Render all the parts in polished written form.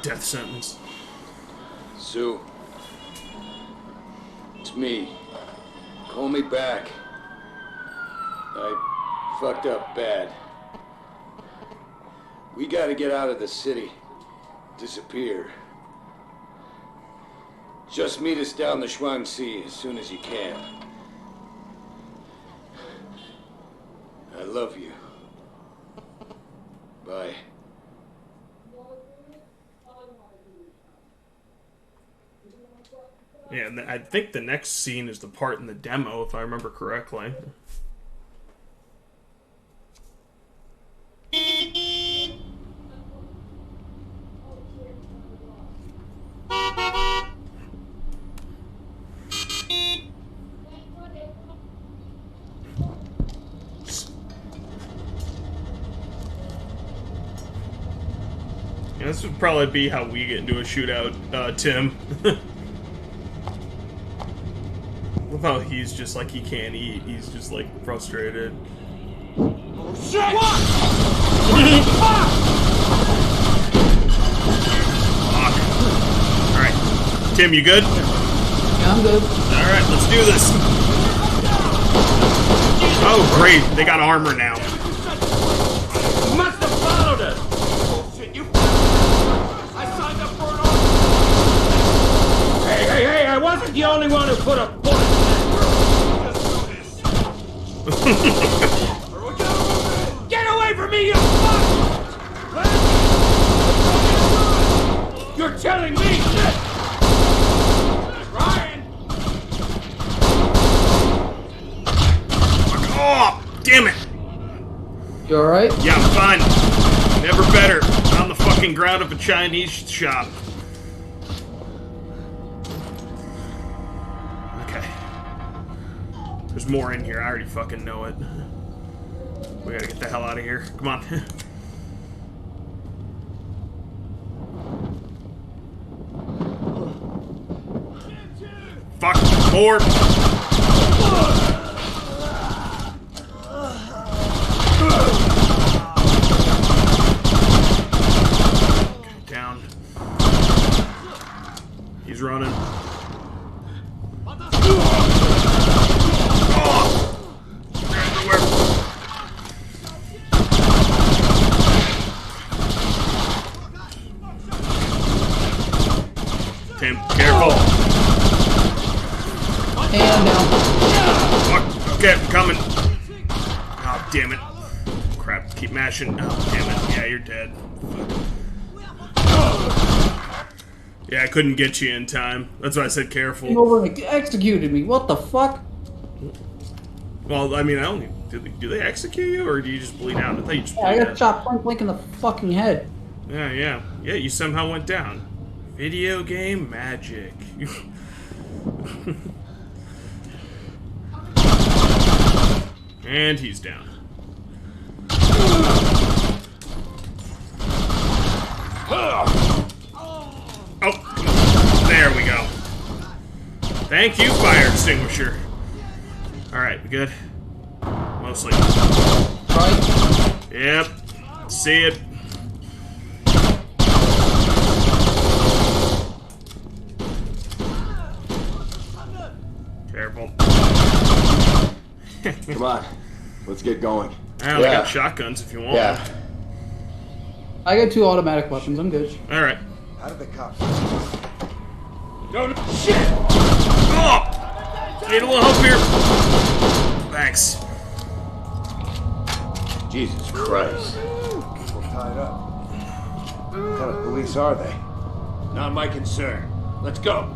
Death sentence. Sue. It's me. Call me back. I fucked up bad. We gotta get out of the city. Disappear. Just meet us down the Shuangxi as soon as you can. I love you. Bye. Yeah, and I think the next scene is the part in the demo, if I remember correctly. Yeah, this would probably be how we get into a shootout, Tim. With how he's just like, he can't eat, he's just like frustrated. Oh shit! Fuck! Alright. Tim, you good? Yeah, I'm good. Alright, let's do this. Oh, great. They got armor now. You must have followed us! Bullshit, you... I signed up for an order! Hey, I wasn't the only one who put a bullet in that girl! Get away from me, you fuck! You're telling me shit! Ryan! Oh, damn it! You alright? Yeah, I'm fine. Never better. On the fucking ground of a Chinese shop. Okay. There's more in here. I already fucking know it. We gotta get the hell out of here. Come on. Fuck. More. Down. He's running. Oh! They're everywhere. Tim, careful. And down. Fuck. Okay, I'm coming. Oh, damn it. Crap, keep mashing. Oh, damn it. Yeah, you're dead. Yeah, I couldn't get you in time. That's why I said careful. Came over and executed me. What the fuck? Well, I mean, I only... Do they execute you, or do you just bleed out? I thought you just bleed I got out. shot point blank in the fucking head. Yeah. Yeah, you somehow went down. Video game magic. And he's down. Oh, there we go. Thank you, fire extinguisher. Alright, we good? Mostly. Right? Yep. See it. Careful. Come on, let's get going. I only got shotguns if you want. Yeah. I got 2 automatic weapons. I'm good. Alright. How did the cops? No, shit! Oh! Need a little help here. Thanks. Jesus Christ. People tied up. What kind of police are they? Not my concern. Let's go.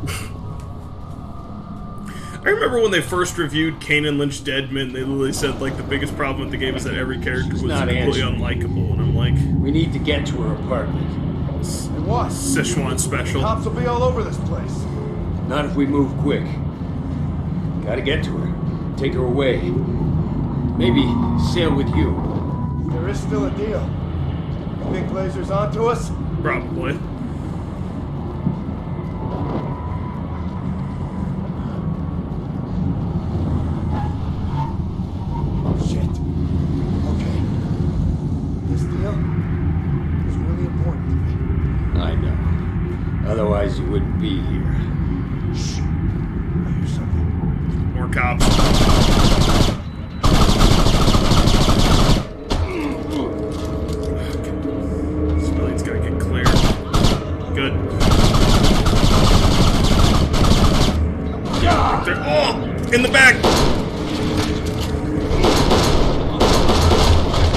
I remember when they first reviewed Kane Lynch Dead Men, they literally said, like, the biggest problem with the game is that every character was not completely answering. unlikable, and I'm like, We need to get to her apartment. And what? Sichuan special. Cops will be all over this place. Not if we move quick. Gotta get to her. Take her away. Maybe sail with you. There is still a deal. You think Glazers onto us? Probably. Shit. Okay. This deal is really important to me. I know. Otherwise, you wouldn't be here. Shh. I hear something. More cops. Civilians gotta get clear. Good. They're all in the back.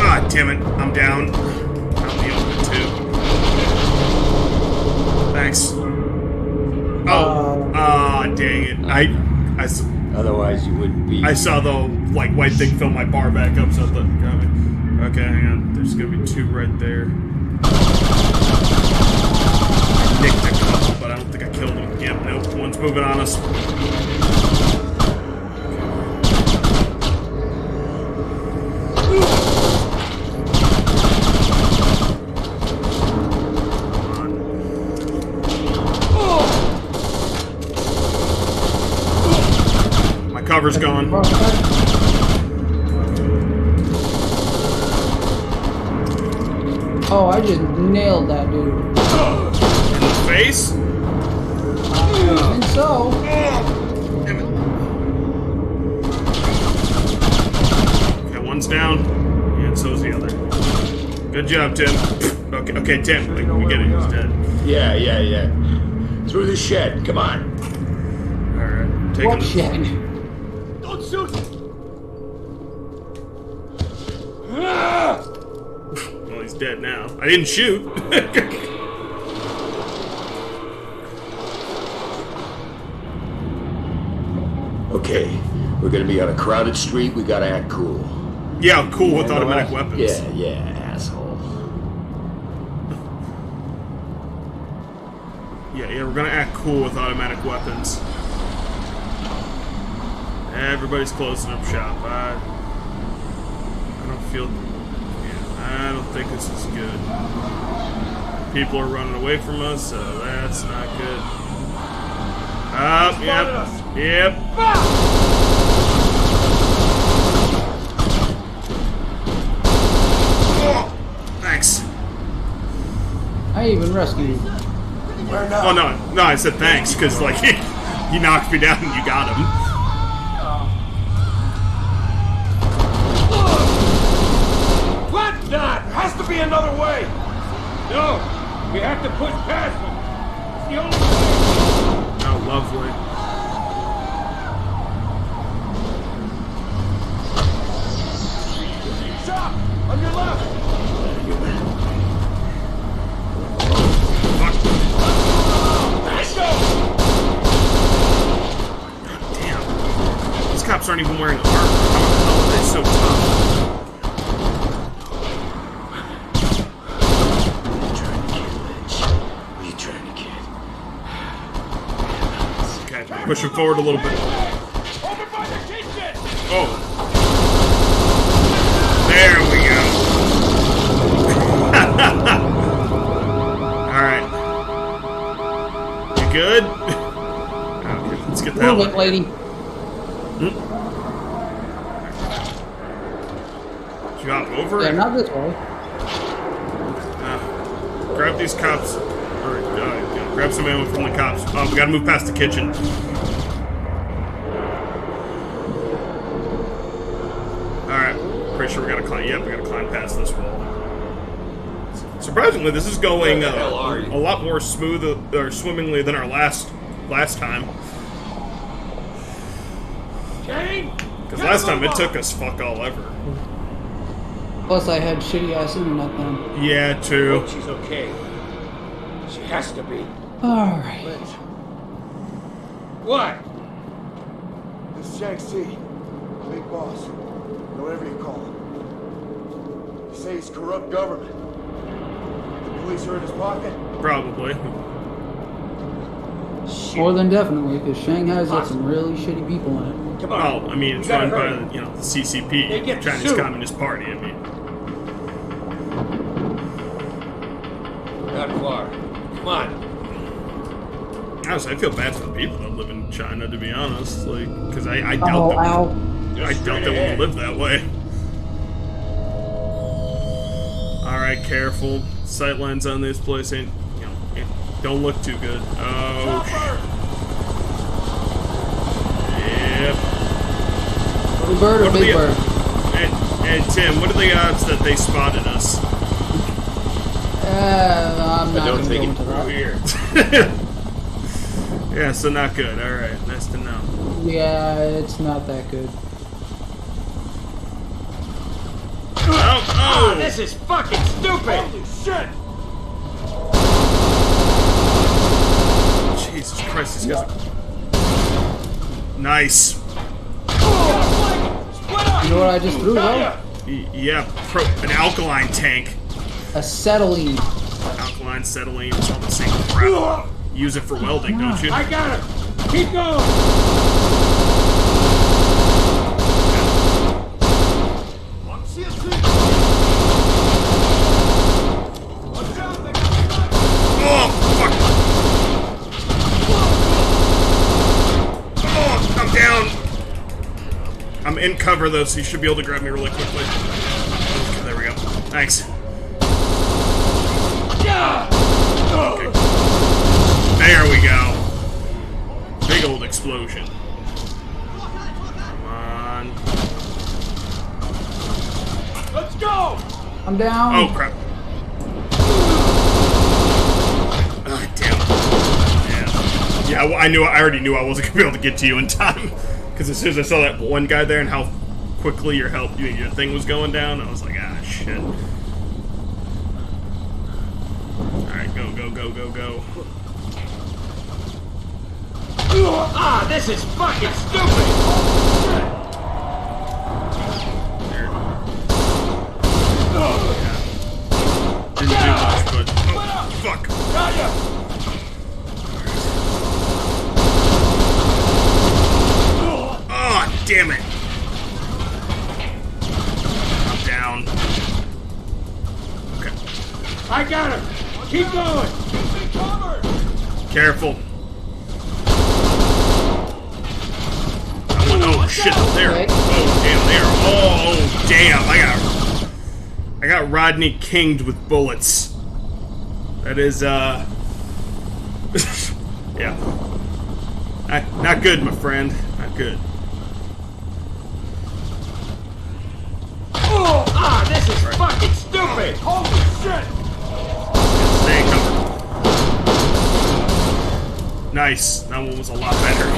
Ah, damn it! I'm down. I'm the open too. Thanks. Oh, dang it! Otherwise, you wouldn't be. I saw the like white thing fill my bar back up, so I thought, okay, hang on. There's gonna be two right there. I nicked a couple, but I don't think I killed them. Yep, nope. One's moving on us. My cover's gone. Oh, I just nailed that dude. In the face? I think so. Damn it. Okay, one's down. And so's the other. Good job, Tim. Okay, Tim. We get it. He's dead. Yeah. Through the shed. Come on. Alright. Taking What the shed? Don't shoot. Well, he's dead now. I didn't shoot. Okay, we're gonna be on a crowded street. We gotta act cool. Yeah, cool with automatic weapons. Yeah, asshole. Yeah, we're gonna act cool with automatic weapons. Everybody's closing up shop. I don't feel... Yeah, I don't think this is good. People are running away from us, so that's not good. Yep. Oh, thanks. I even rescued you. Where now? Oh, no, I said thanks, because, like, he knocked me down and you got him. What? Not? There has to be another way. No, we have to push past them. It's the only way. Oh, lovely. Shop! On your left! Fuck. Let's go! God damn. These cops aren't even wearing armor. How the hell are they so tough? Okay, pushing forward a little bit. Over by the kitchen! Oh. There we go. Alright. You good? Okay, let's get that Move it, one. lady. Drop over Yeah, it. not this way. Grab these cops. Or, grab some ammo from the cops. Oh, we gotta move past the kitchen. Alright. Pretty sure we gotta climb. Yep, we gotta climb past this wall. Surprisingly, this is going a lot more smooth or swimmingly than our last time. Kane? Because last time it took us fuck all ever. Plus, I had shitty ass internet then. Yeah, true. She's okay. She has to be. Alright. What? This is Jack C. Big boss. Whatever you call him. You say he's corrupt government. The police are in his pocket? Probably. More than definitely, because Shanghai's got some really shitty people in it. Come on. Well, I mean, it's You gotta run by, hurry. the CCP, They get Chinese sued. Communist Party, I mean. Not far. Come on. Honestly, I feel bad for the people that live in China, to be honest. Like, because I doubt that I doubt they want to live that way. Alright, careful. Sightlines on this place ain't, Don't look too good. Oh. Yep. Little bird or big bird? And Tim, what are the odds that they spotted us? I'm not I don't gonna think go it's into through that. here. Yeah, so not good. Alright, nice to know. Yeah, it's not that good. Oh! This is fucking stupid! Holy shit! Jesus Christ, these guys are... Nice. You know what I just threw, though? Yeah, an alkaline tank. Acetylene. Alkaline, acetylene, it's all the same crap. Use it for welding, don't you? I got him! Keep going! Oh, fuck! Oh, I'm down! I'm in cover, though, so you should be able to grab me really quickly. Okay, there we go. Thanks. Okay. There we go. Big old explosion. Come on. Let's go! I'm down. Oh, crap. Oh, damn. Yeah. Yeah, I already knew I wasn't going to be able to get to you in time. Because as soon as I saw that one guy there and how quickly your thing was going down, I was like, ah, shit. Alright, go, go, go, go, go. This is fucking stupid! There. Yeah. Didn't do much, but... Oh, fuck. Got ya! Oh, damn it. I'm down. Okay. I got him! Keep going! Careful. Oh shit, there. Okay. Oh damn, there. Oh damn, I got Rodney Kinged with bullets. That is yeah. Not good, my friend. Not good. This is fucking stupid! Holy shit! Stay in cover. Nice. That one was a lot better.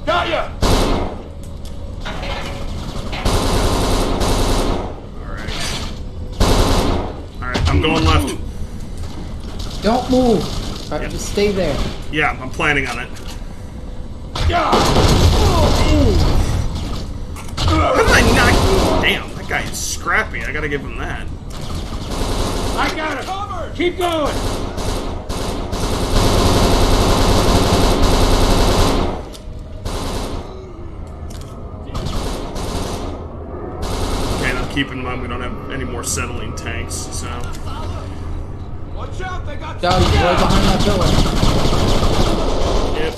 Got ya! Alright, I'm going left. Don't move. Right, just stay there. Yeah, I'm planning on it. How did I not? Damn, that guy is scrappy. I gotta give him that. I got him! Keep going! Okay, now keep in mind we don't have any more settling tanks, so. Watch out, they got Down, he's right behind that pillar. Yep.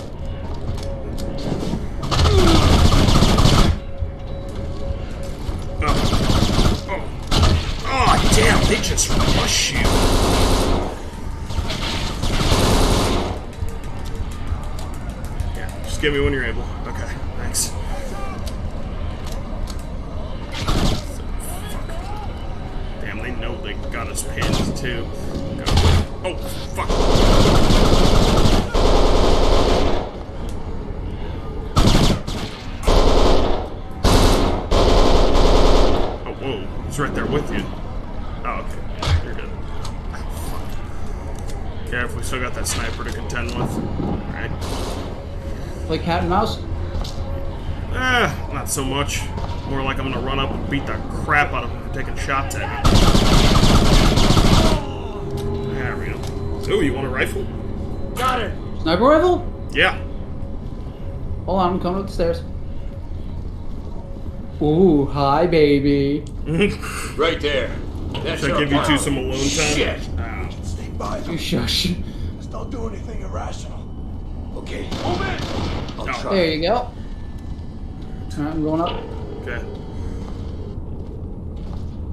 Oh, damn, they just rush you. Yeah, just give me when you're able. Okay, thanks. Damn, they know they got us pinned, too. Go. Oh, fuck. Oh, whoa. He's right there with you. Oh, okay. You're good. Oh, fuck. Careful, we still got that sniper to contend with. Alright. Like cat and mouse? Not so much. More like I'm gonna run up and beat the crap out of him for taking shots at me. There we go. Ooh, you want a rifle? Got it! Sniper rifle? Yeah. Hold on, I'm coming up the stairs. Ooh, hi, baby. Right there. That's Should I give you two some alone time? Shit. Stay by them. You shush. Just don't do anything irrational. Okay, Move in! I'll No. try. There you go. Alright, I'm going up. Okay.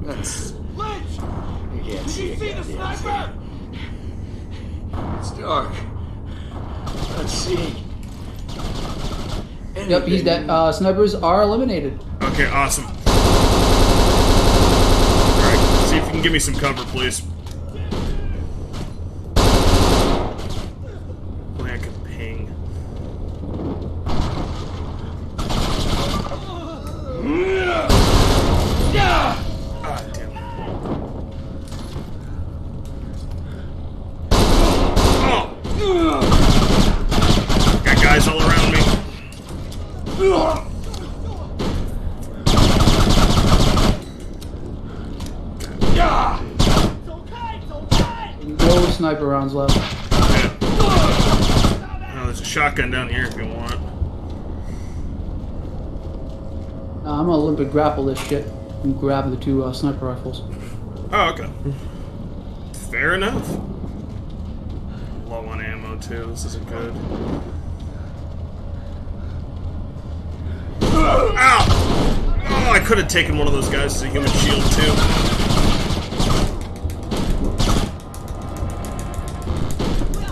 That's... Lynch! You can't see a goddamn thing. It's dark. Let's see. Yep, he's dead. Snipers are eliminated. Okay, awesome. Alright, see if you can give me some cover, please. Only I can ping. Ah, damn. Oh! Got guys all around me. No sniper rounds left. Okay. Oh, there's a shotgun down here if you want. I'm gonna Olympic grapple this shit and grab the 2 sniper rifles. Oh, okay. Fair enough. Low on ammo, too. This isn't good. Ow! Oh, I could have taken one of those guys as a human shield, too.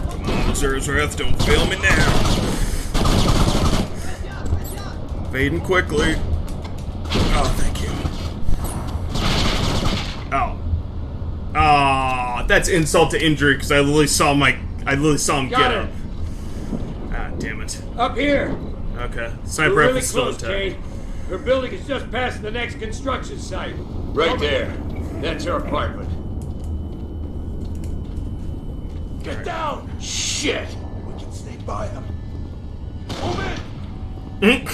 Come on, Azura's Wrath, don't fail me now. Fading quickly. Oh, thank you. Oh. Ah, that's insult to injury because I literally saw him get up. Ah, damn it. Up here. Okay, sniper We're rifle really still close, intact. Kane. Her building is just past the next construction site. Right there. That's her apartment. Get down! Shit. We can sneak by them. Move in!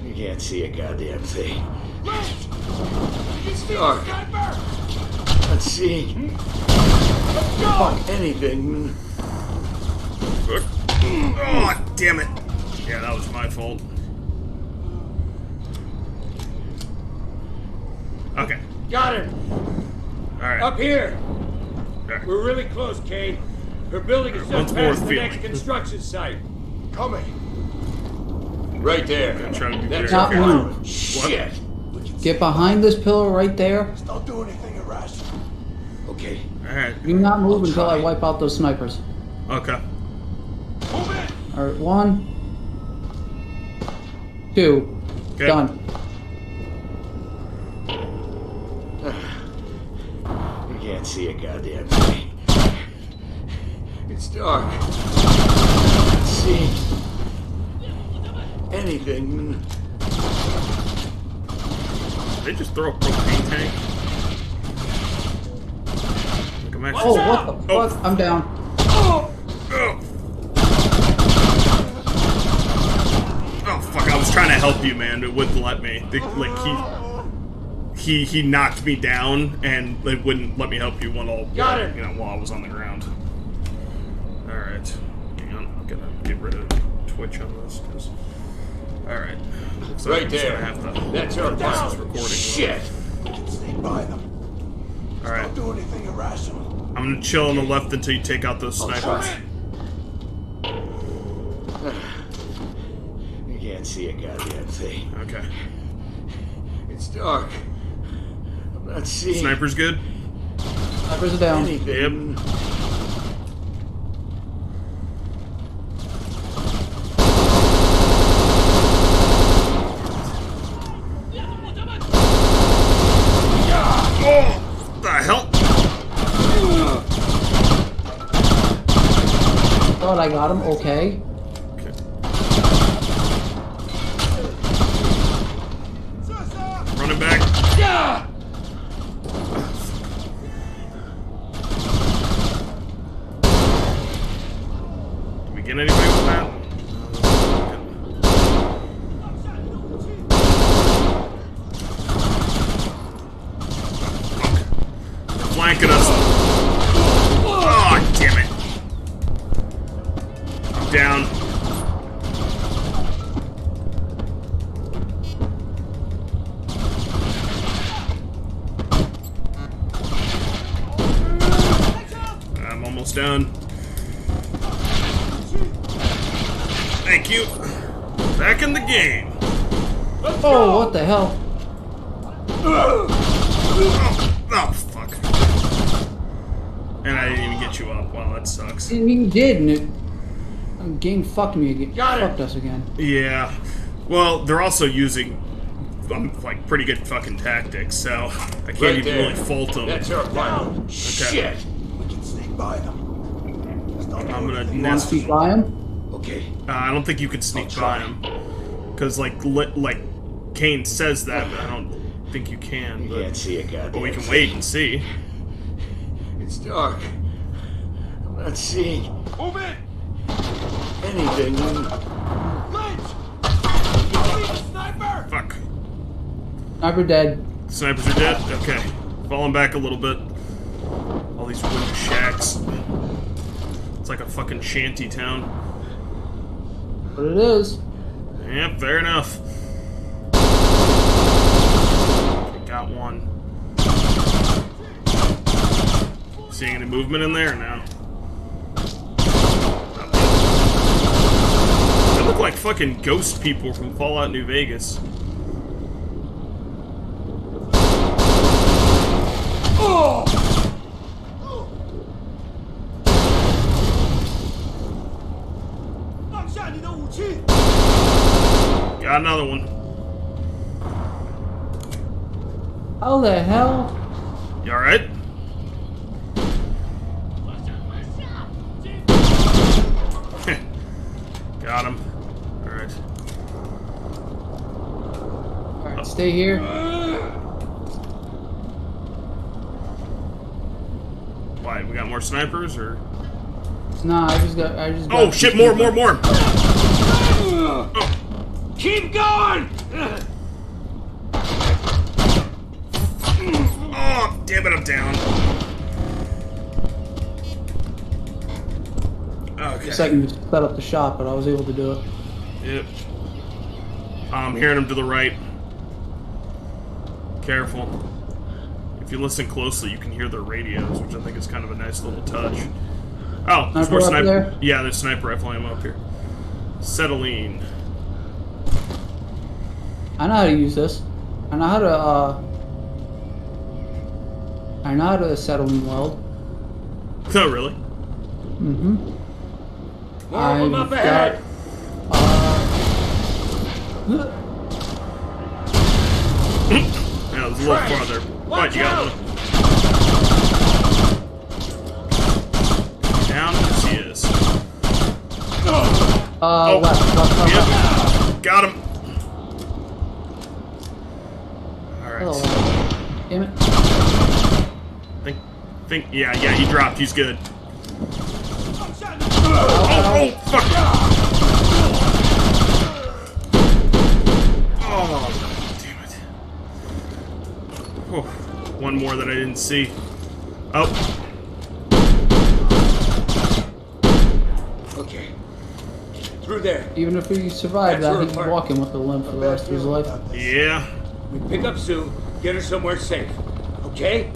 You can't see a goddamn thing. Lynch! It's dark. Let's see. Let's go! Anything. Oh, damn it. Yeah, that was my fault. Okay. Got her. Alright. Up here. Alright. We're really close, Kane. Her building is Once just more past the feeling. next construction site. Coming. Right there. I'm trying to be That's very Not her careful. apartment. Shit. We can Get behind this pillar right there. Don't do anything irrational. Okay. Alright. Do not move until I wipe out those snipers. Okay. Move in! Alright, 1, 2. Okay. Done. You can't see a goddamn thing. It's dark. Let's see. Anything. Did they just throw a propane tank? Like I'm actually... Oh, what the Oh. fuck? I'm down. Oh, fuck, I was trying to help you, man. It wouldn't let me. He knocked me down, and it wouldn't let me help you while Got it. while I was on the ground. Alright. Hang on, I'm gonna get rid of Twitch on this, because... Alright. Looks like Right I'm just there. gonna have to... That's her this is apartment. recording. Shit. We can sneak by them. Alright. Don't do anything irrational. I'm gonna chill on the left until you take out those snipers. You can't see a goddamn thing. Okay. It's dark. I'm not seeing Sniper's good? Snipers are down. anything. Yep. Oh! What the hell? Thought I got him. Okay. Okay. Running back. Did we get anybody with that? They're flanking us. Oh, damn it. I'm down. I'm almost done. Thank you. Back in the game. Oh, what the hell? Oh, fuck. And I didn't even get you up. Wow, that sucks. You did, and it... Game fucked me again. Got it. Fucked us again. Yeah. Well, they're also using, like, pretty good fucking tactics, so I can't Right even there. really fault them. That's our plan. Shit. We can sneak by them. Just don't I'm gonna do anything. Want to nest. speak by him? Okay. I don't think you can sneak I'll by try. him. Because, like Kane says that, but I don't think you can. You But, can't see a goddamn but we can thing. wait and see. It's dark. I'm not seeing Move it! anything. Lynch! Sniper! Fuck. Sniper dead. Snipers are dead? Okay. Falling back a little bit. All these wooden shacks. It's like a fucking shanty town. But it is. Yep, fair enough. Got one. Seeing any movement in there now? They look like fucking ghost people from Fallout New Vegas. Got another one. How the hell? You alright? Got him. Alright. Alright, stay here. Why? We got more snipers or? Nah, I just got. Oh shit! More! Keep going! Oh, damn it! I'm down. Okay. So I can just set up the shop, but I was able to do it. Yep. I'm hearing him to the right. Careful. If you listen closely, you can hear their radios, which I think is kind of a nice little touch. Oh, there's more Sniper up sniper. there? Yeah, there's sniper rifle ammo up here. Acetylene. I know how to use this. I know how to, I know how to acetylene weld. Oh, really? Mm-hmm. More of them up ahead. Yeah, it was a little farther. What, you got one? Down as he is. Left. Yep. Got him. Alright. Oh, damn it. Yeah, he dropped. He's good. Oh, fuck. Oh, damn it. Oh, one more that I didn't see. Oh. Okay. Through there. Even if he survived That's that, her he's part. walking with a limp for the rest of his life. Yeah. We pick up Sue, get her somewhere safe. Okay?